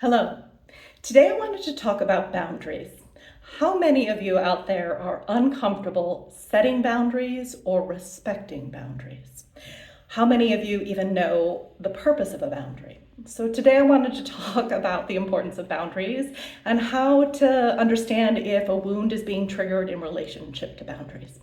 Hello. Today I wanted to talk about boundaries. How many of you out there are uncomfortable setting boundaries or respecting boundaries? How many of you even know the purpose of a boundary? So today I wanted to talk about the importance of boundaries and how to understand if a wound is being triggered in relationship to boundaries.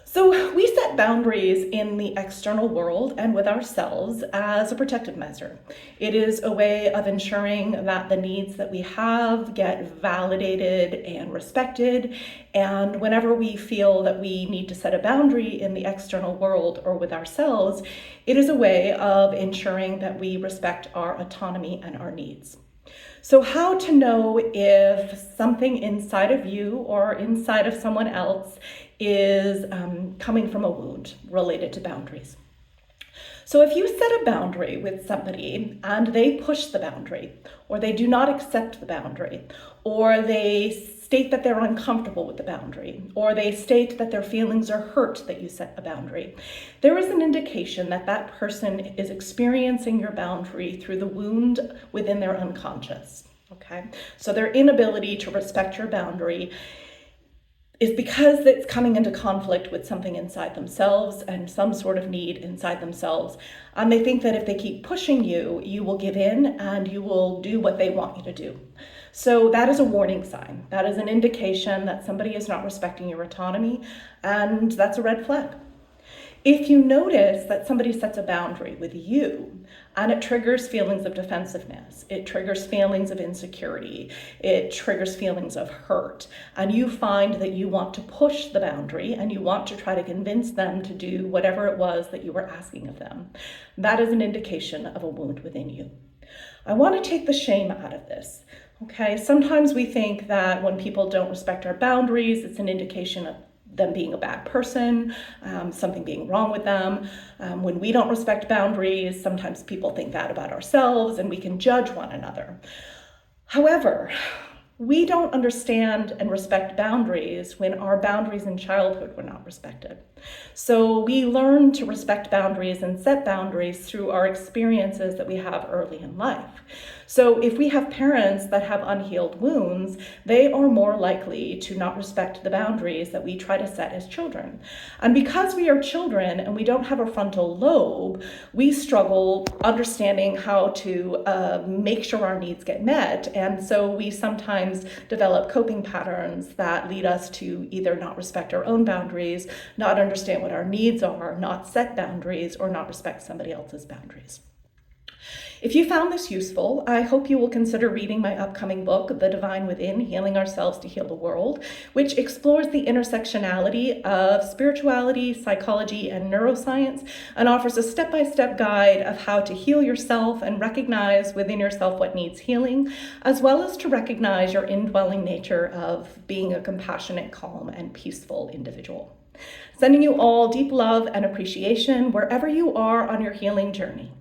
So we set boundaries in the external world and with ourselves as a protective measure. It is a way of ensuring that the needs that we have get validated and respected. And whenever we feel that we need to set a boundary in the external world or with ourselves, it is a way of ensuring that we respect our autonomy and our needs. So, how to know if something inside of you or inside of someone else is coming from a wound related to boundaries. So, if you set a boundary with somebody and they push the boundary, or they do not accept the boundary, or they state that they're uncomfortable with the boundary, or they state that their feelings are hurt that you set a boundary, there is an indication that that person is experiencing your boundary through the wound within their unconscious. Okay, so their inability to respect your boundary is because it's coming into conflict with something inside themselves and some sort of need inside themselves. And they think that if they keep pushing you, you will give in and you will do what they want you to do. So that is a warning sign. That is an indication that somebody is not respecting your autonomy, and that's a red flag. If you notice that somebody sets a boundary with you and it triggers feelings of defensiveness, it triggers feelings of insecurity, it triggers feelings of hurt, and you find that you want to push the boundary and you want to try to convince them to do whatever it was that you were asking of them, that is an indication of a wound within you. I want to take the shame out of this. Okay, sometimes we think that when people don't respect our boundaries, it's an indication of them being a bad person, something being wrong with them. When we don't respect boundaries, sometimes people think that about ourselves and we can judge one another. However, we don't understand and respect boundaries when our boundaries in childhood were not respected. So we learn to respect boundaries and set boundaries through our experiences that we have early in life. So if we have parents that have unhealed wounds, they are more likely to not respect the boundaries that we try to set as children. And because we are children and we don't have a frontal lobe, we struggle understanding how to make sure our needs get met. And so we sometimes develop coping patterns that lead us to either not respect our own boundaries, not understand what our needs are, not set boundaries, or not respect somebody else's boundaries. If you found this useful, I hope you will consider reading my upcoming book, The Divine Within, Healing Ourselves to Heal the World, which explores the intersectionality of spirituality, psychology, and neuroscience, and offers a step-by-step guide of how to heal yourself and recognize within yourself what needs healing, as well as to recognize your indwelling nature of being a compassionate, calm, and peaceful individual. Sending you all deep love and appreciation wherever you are on your healing journey.